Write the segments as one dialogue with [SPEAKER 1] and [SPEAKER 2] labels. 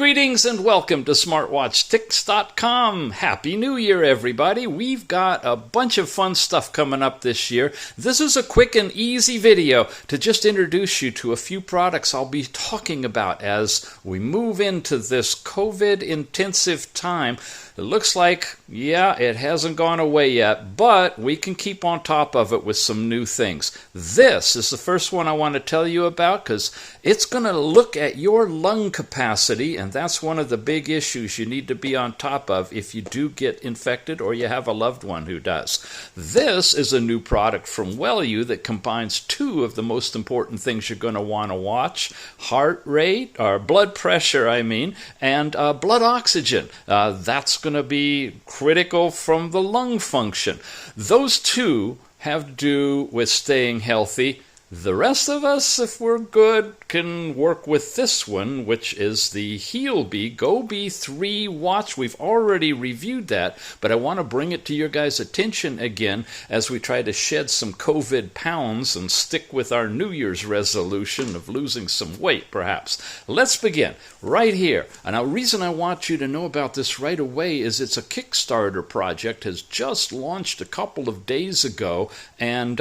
[SPEAKER 1] Greetings and welcome to SmartWatchTix.com. Happy New Year, everybody. We've got a bunch of fun stuff coming up this year. This is a quick and easy video to just introduce you to a few products I'll be talking about as we move into this COVID-intensive time. It looks like, yeah, it hasn't gone away yet, but we can keep on top of it with some new things. This is the first one I want to tell you about because it's going to look at your lung capacity, and that's one of the big issues you need to be on top of if you do get infected or you have a loved one who does. This is a new product from Wellue that combines two of the most important things you're going to want to watch: heart rate, or blood pressure, and blood oxygen. That's going to be critical from the lung function. Those two have to do with staying healthy. The rest of us, if we're good, can work with this one, which is the HEALBE GoBe3 watch. We've already reviewed that, but I want to bring it to your guys' attention again as we try to shed some COVID pounds and stick with our New Year's resolution of losing some weight, perhaps. Let's begin right here. And the reason I want you to know about this right away is it's a Kickstarter project, has just launched a couple of days ago, and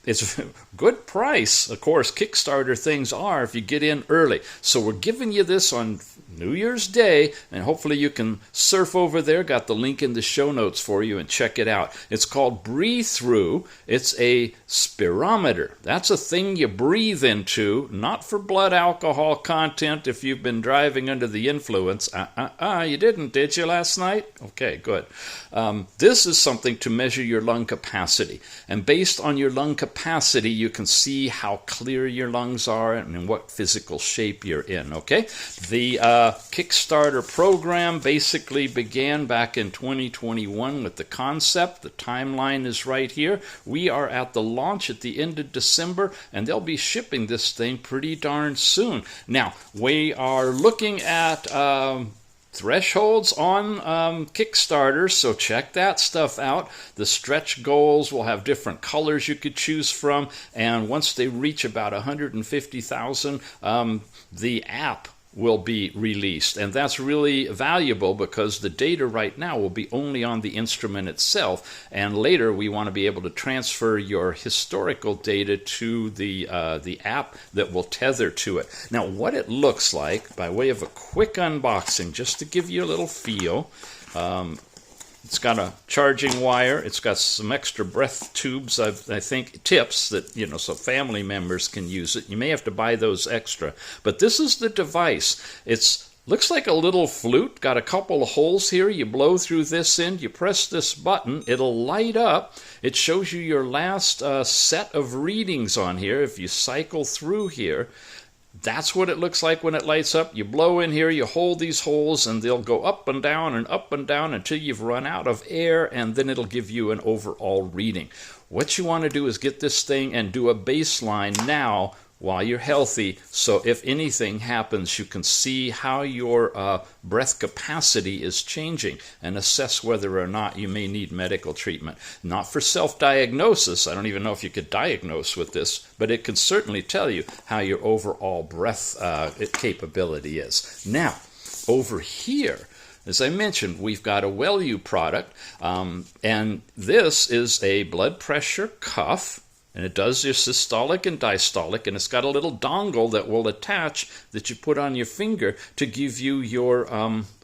[SPEAKER 1] it's a good price. Of course, Kickstarter things are if you get in early. So we're giving you this on New Year's Day, and hopefully you can surf over there. Got the link in the show notes for you and check it out. It's called BreaThru. It's a spirometer. That's a thing you breathe into, not for blood alcohol content if you've been driving under the influence. You didn't, did you, last night? Okay, good. This is something to measure your lung capacity. And based on your lung capacity, you can see how clear your lungs are and in what physical shape you're in, okay? The Kickstarter program basically began back in 2021 with the concept. The timeline is right here. We are at the launch at the end of December, and they'll be shipping this thing pretty darn soon. Now, we are looking at thresholds on Kickstarter, so check that stuff out. The stretch goals will have different colors you could choose from, and once they reach about 150,000, the app will be released, and that's really valuable because the data right now will be only on the instrument itself, and later we want to be able to transfer your historical data to the app that will tether to it. Now, what it looks like, by way of a quick unboxing, just to give you a little feel, it's got a charging wire. It's got some extra breath tubes, I think, tips that, so family members can use it. You may have to buy those extra. But this is the device. It looks like a little flute. Got a couple of holes here. You blow through this end. You press this button. It'll light up. It shows you your last set of readings on here. If you cycle through here, that's what it looks like when it lights up. You blow in here, you hold these holes, and they'll go up and down until you've run out of air, and then it'll give you an overall reading. What you want to do is get this thing and do a baseline now while you're healthy, so if anything happens, you can see how your breath capacity is changing and assess whether or not you may need medical treatment. Not for self-diagnosis. I don't even know if you could diagnose with this, but it can certainly tell you how your overall breath capability is. Now, over here, as I mentioned, we've got a Wellue product, and this is a blood pressure cuff. And it does your systolic and diastolic, and it's got a little dongle that will attach that you put on your finger to give you your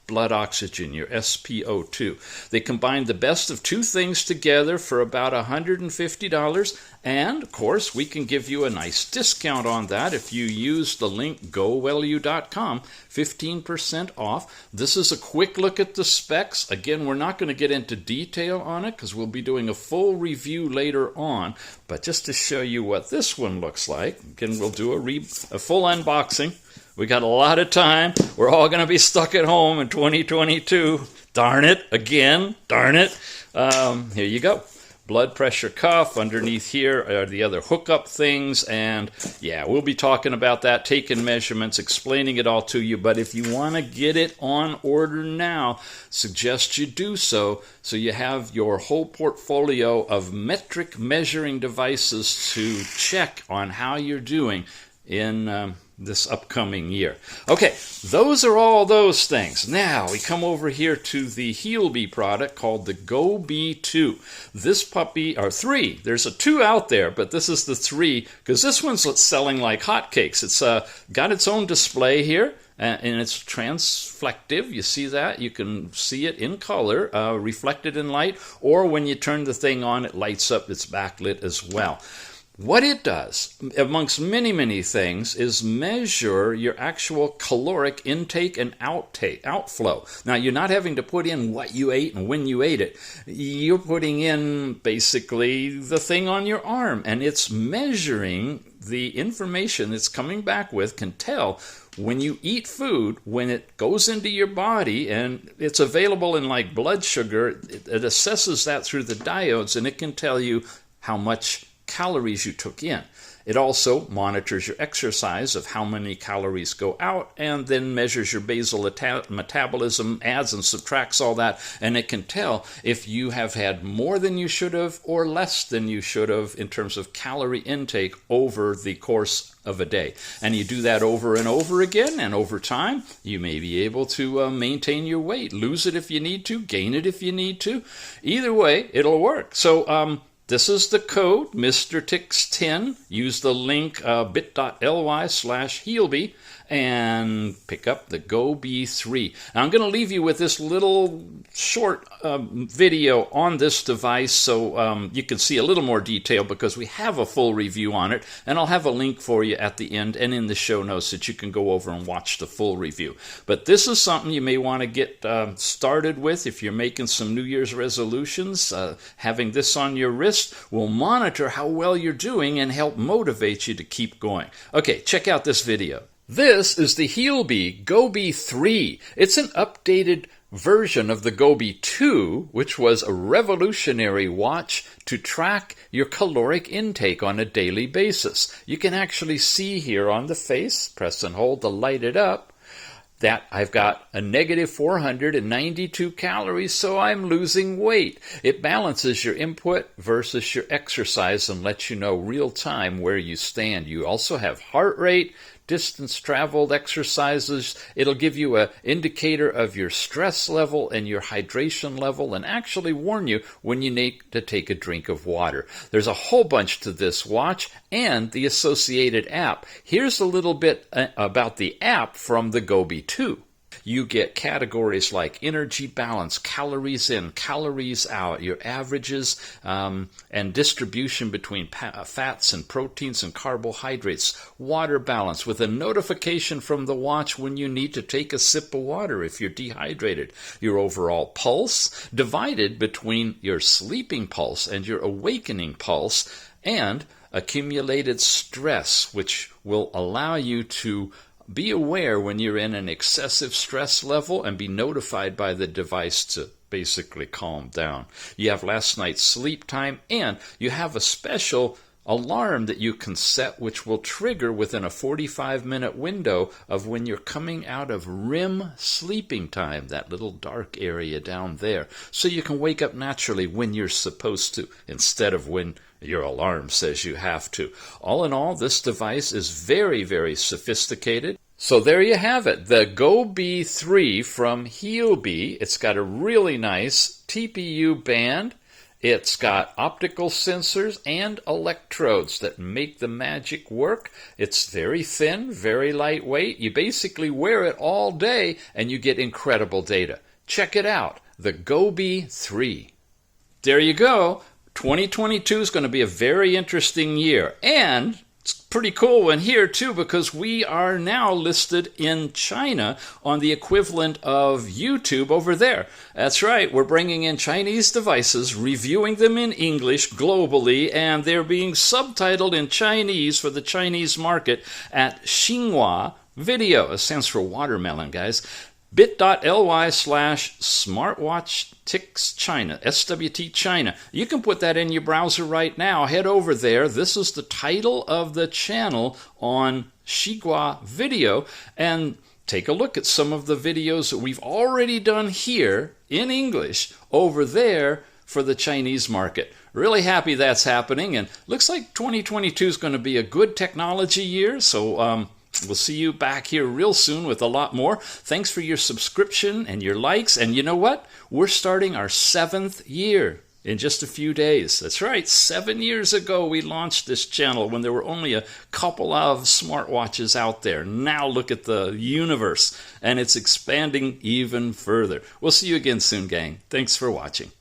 [SPEAKER 1] blood oxygen, your SpO2. They combine the best of two things together for about $150, and of course we can give you a nice discount on that if you use the link gowellue.com, 15% off. This is a quick look at the specs. Again, we're not going to get into detail on it because we'll be doing a full review later on, but just to show you what this one looks like, again, we'll do a full unboxing. We got a lot of time. We're all going to be stuck at home in 2022. Darn it. Again. Darn it. Here you go. Blood pressure cuff. Underneath here are the other hookup things. And yeah, we'll be talking about that, taking measurements, explaining it all to you. But if you want to get it on order now, suggest you do so you have your whole portfolio of metric measuring devices to check on how you're doing in this upcoming year. Okay, those are all those things. Now we come over here to the HEALBE product called the GoBe3. This puppy, or 3, there's a 2 out there, but this is the 3 because this one's selling like hotcakes. It's got its own display here. And it's transflective. You see that? You can see it in color, reflected in light, or when you turn the thing on, it lights up. It's backlit as well. What it does, amongst many, many things, is measure your actual caloric intake and outflow. Now, you're not having to put in what you ate and when you ate it. You're putting in basically the thing on your arm, and it's measuring the information it's coming back with, can tell when you eat food, when it goes into your body, and it's available in like blood sugar, it assesses that through the diodes, and it can tell you how much calories you took in. It also monitors your exercise of how many calories go out, and then measures your basal metabolism, adds and subtracts all that, and it can tell if you have had more than you should have or less than you should have in terms of calorie intake over the course of a day. And you do that over and over again, and over time you may be able to maintain your weight, lose it if you need to, gain it if you need to. Either way, it'll work. So this is the code, Mr. Tix 10. Use the link bit.ly/HEALBE and pick up the GoBe3. Now, I'm going to leave you with this little short video on this device so you can see a little more detail because we have a full review on it, and I'll have a link for you at the end and in the show notes that you can go over and watch the full review. But this is something you may want to get started with if you're making some New Year's resolutions. Having this on your wrist will monitor how well you're doing and help motivate you to keep going. Okay, check out this video. This is the HEALBE GoBe3. It's an updated version of the GoBe2, which was a revolutionary watch to track your caloric intake on a daily basis. You can actually see here on the face, press and hold to light it up, that I've got a negative 492 calories, so I'm losing weight. It balances your input versus your exercise and lets you know real time where you stand. You also have heart rate, distance traveled, exercises. It'll give you an indicator of your stress level and your hydration level, and actually warn you when you need to take a drink of water. There's a whole bunch to this watch and the associated app. Here's a little bit about the app from the GoBe2. You get categories like energy balance, calories in, calories out, your averages, and distribution between fats and proteins and carbohydrates, water balance with a notification from the watch when you need to take a sip of water if you're dehydrated, your overall pulse divided between your sleeping pulse and your awakening pulse, and accumulated stress, which will allow you to be aware when you're in an excessive stress level and be notified by the device to basically calm down. You have last night's sleep time, and you have a special alarm that you can set which will trigger within a 45-minute window of when you're coming out of REM sleeping time, that little dark area down there, so you can wake up naturally when you're supposed to instead of when your alarm says you have to. All in all, this device is very, very sophisticated. So there you have it, the GoBe3 from HEALBE. It's got a really nice TPU band. It's got optical sensors and electrodes that make the magic work. It's very thin, very lightweight. You basically wear it all day and you get incredible data. Check it out, the GoBe3. There you go. 2022 is going to be a very interesting year. And it's pretty cool one here too, because we are now listed in China on the equivalent of YouTube over there. That's right, we're bringing in Chinese devices, reviewing them in English globally, and they're being subtitled in Chinese for the Chinese market at Xinhua Video. It stands for watermelon, guys. bit.ly/smartwatch China, SWT China. You can put that in your browser right now. Head over there. This is the title of the channel on Xinhua Video, and take a look at some of the videos that we've already done here in English over there for the Chinese market. Really happy that's happening, and looks like 2022 is going to be a good technology year, so We'll see you back here real soon with a lot more. Thanks for your subscription and your likes. And you know what? We're starting our 7th year in just a few days. That's right, 7 years ago we launched this channel when there were only a couple of smartwatches out there. Now look at the universe, and it's expanding even further. We'll see you again soon, gang. Thanks for watching.